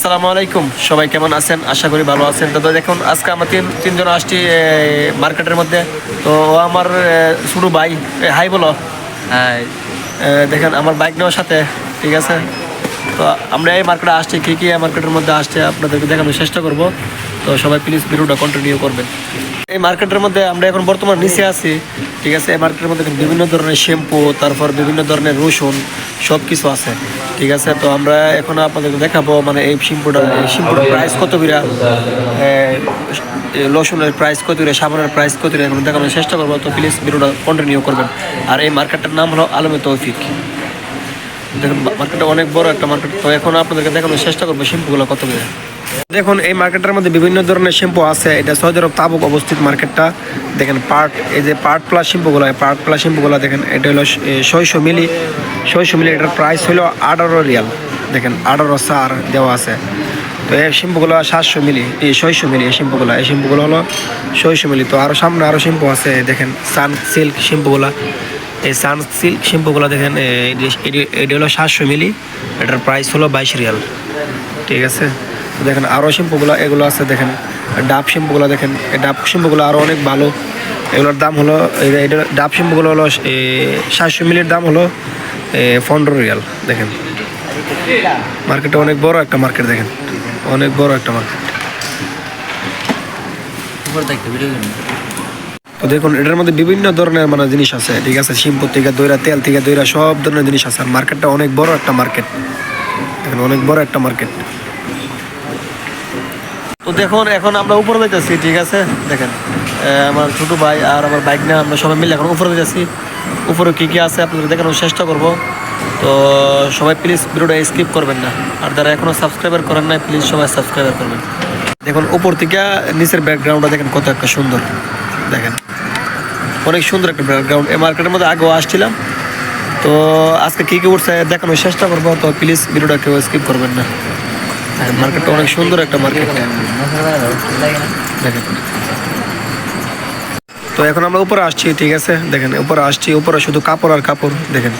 আসসালামু আলাইকুম, সবাই কেমন আছেন? আশা করি ভালো আছেন। তো দেখুন আজকে আমরা তিনজন আসছি মার্কেটের মধ্যে। তো ও আমার ছোটো ভাই, হাই বলো। হাই। দেখেন আমার বাইক নেওয়ার সাথে, ঠিক আছে। তো আমরা এই মার্কেটে আসছি, কী কী মার্কেটের মধ্যে আসছে আপনাদেরকে দেখানোর চেষ্টা করব। তো সবাই প্লিজ ভিডিওটা কন্টিনিউ করবেন। এই মার্কেটের মধ্যে আমরা এখন বর্তমান নিচে আছি, ঠিক আছে। এই মার্কেটের মধ্যে বিভিন্ন ধরনের শ্যাম্পু, তারপর বিভিন্ন ধরনের রসুন, সব কিছু আছে, ঠিক আছে। তো আমরা এখন আপনাদেরকে দেখাবো মানে এই শ্যাম্পুর প্রাইস কত বিরা, রসুনের প্রাইস কত বিরা, সাবানের প্রাইস কত বিরা, এখন দেখানোর চেষ্টা করবো। তো প্লিজ ভিডিওটা কন্টিনিউ করবেন। আর এই মার্কেটটার নাম হলো আলমে তৌফিক। দেখুন মার্কেটটা অনেক বড় একটা মার্কেট। তো এখন আপনাদেরকে দেখানোর চেষ্টা করবো শ্যাম্পুগুলো কত বিরা। দেখুন এই মার্কেটের মধ্যে বিভিন্ন ধরনের শ্যাম্পু আছে। এটা সৌদি আরব তাবুক অবস্থিত মার্কেটটা। দেখেন এই যে পার্ট প্লাস শ্যাম্পুগুলো, দেখেন এটা হলো 600 মিলি। এটার প্রাইস হলো 18 রিয়াল। দেখেন 18 সার দেওয়া আছে। তো এই শ্যাম্পুগুলো 700 মিলি, 600 মিলি। এই শ্যাম্পুগুলো হলো 600 মিলি। তো আরও সামনে আরও শ্যাম্পু আছে। দেখেন সান সিল্ক শ্যাম্পুগুলো, দেখেন এটা হলো 700 মিলি। এটার প্রাইস হলো 22 রিয়াল, ঠিক আছে। দেখেন আরও শ্যাম্পুগুলো এগুলো আছে। দেখেন ডাব শ্যাম্পুগুলো, দেখেন এই ডাব শ্যাম্পুগুলো আরও অনেক ভালো। এগুলোর দাম হলো, এটা ডাব শ্যাম্পুগুলো হলো 700 মিলির দাম হলো 15 রিয়াল। দেখেন মার্কেটটা অনেক বড় একটা মার্কেট। দেখেন অনেক বড় একটা মার্কেট। তো দেখুন এটার মধ্যে বিভিন্ন ধরনের মানে জিনিস আছে, ঠিক আছে। শ্যাম্পু থেকে দইরা, তেল থেকে দইরা, সব ধরনের জিনিস আছে। আর মার্কেটটা অনেক বড় একটা মার্কেট। দেখেন অনেক বড় একটা মার্কেট। তো দেখুন এখন আমরা উপরে যাচ্ছি, ঠিক আছে। দেখেন আমার ছোটো ভাই আর আমার বাইক নিয়ে আমরা সবাই মিলে এখন উপরে যাচ্ছি। উপরে কী কী আছে আপনাদের দেখানোর চেষ্টা করব। তো সবাই প্লিজ ভিডিওটা স্কিপ করবেন না। আর যারা এখনও সাবস্ক্রাইবার করেন নাই, প্লিজ সবাই সাবস্ক্রাইবার করবেন। দেখুন উপর থেকে নিচের ব্যাকগ্রাউন্ডটা দেখেন কত একটা সুন্দর। দেখেন অনেক সুন্দর একটা ব্যাকগ্রাউন্ড। এই মার্কেটের মধ্যে আগেও আসছিলাম। তো আজকে কী কী উঠছে দেখানোর চেষ্টা করবো। তো প্লিজ ভিডিওটা কেউ স্কিপ করবেন না। মার্কেটটা অনেক সুন্দর একটা মার্কেট। দেখেন তো এখন আমরা উপরে আসছি, ঠিক আছে। দেখেন উপরে আসছি, উপরে শুধু কাপড় আর কাপড়। দেখেন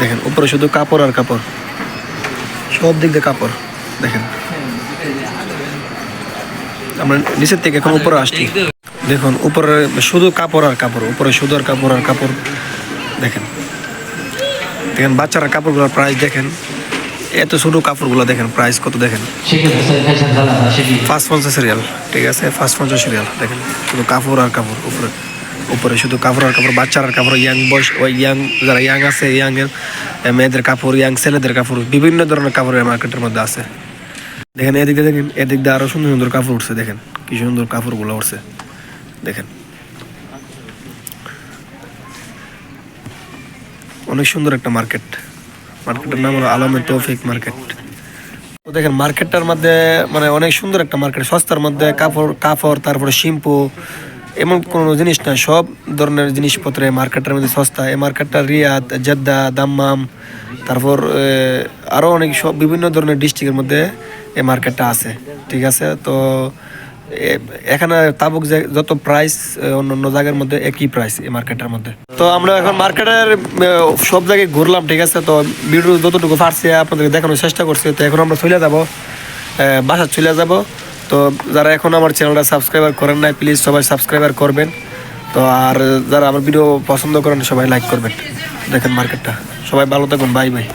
দেখেন উপরে শুধু কাপড় আর কাপড়, সব দিক দিয়ে কাপড়। দেখেন আমরা নিচের থেকে এখন উপরে আসছি। দেখুন উপরে শুধু কাপড় আর কাপড়, উপরে শুধু আর কাপড় আর কাপড়। দেখেন দেখেন বাচ্চারা কাপড়গুলোর প্রাইস দেখেন। এত ছোটো কাপড়গুলো দেখেন প্রাইস কত। দেখেন 550 রিয়াল, ঠিক আছে। 550 রিয়াল। দেখেন শুধু কাপড় আর কাপড়। উপরে শুধু কাপড় আর কাপড়, বাচ্চার কাপড়, ইয়াং বয়স, ওই ইয়াং যারা ইয়াং আছে, ইয়াংয়ের মেয়েদের কাপড়, ইয়াং ছেলেদের কাপড়, বিভিন্ন ধরনের কাপড়ের মার্কেটের মধ্যে আছে। দেখেন এদিকে, দেখেন এদিক দিয়ে আরও সুন্দর সুন্দর কাপড় উঠছে। দেখেন কি সুন্দর কাপড়গুলো উঠছে। দেখেন অনেক সুন্দর একটা মার্কেট। মার্কেটের নাম হলো আলমে তৌফিক মার্কেট। তো দেখেন মার্কেটটার মধ্যে মানে অনেক সুন্দর একটা মার্কেট। সস্তার মধ্যে কাপড় তারপরে শ্যাম্পু, এমন কোনো জিনিস না, সব ধরনের জিনিসপত্র এই মার্কেটের মধ্যে সস্তা। এই মার্কেটটা রিয়াদ, জেদ্দা, দাম্মাম, তারপর আরও অনেক সব বিভিন্ন ধরনের ডিস্ট্রিক্টের মধ্যে এই মার্কেটটা আছে, ঠিক আছে। তো এখানে তাবুক যত প্রাইস অন্য জায়গার মধ্যে একই প্রাইস এই মার্কেটের মধ্যে। তো আমরা এখন মার্কেটের সব জায়গায় ঘুরলাম, ঠিক আছে। তো ভিডিও যতটুকু পারছি আপনাদের দেখানোর চেষ্টা করছি। তো এখন আমরা চলে যাব, বাসা চলে যাব। তো যারা এখন আমার চ্যানেলটা সাবস্ক্রাইবার করেন নাই, প্লিজ সবাই সাবস্ক্রাইবার করবেন। তো আর যারা আমার ভিডিও পছন্দ করেন সবাই লাইক করবেন। দেখেন মার্কেটটা। সবাই ভালো থাকুন, বাই বাই।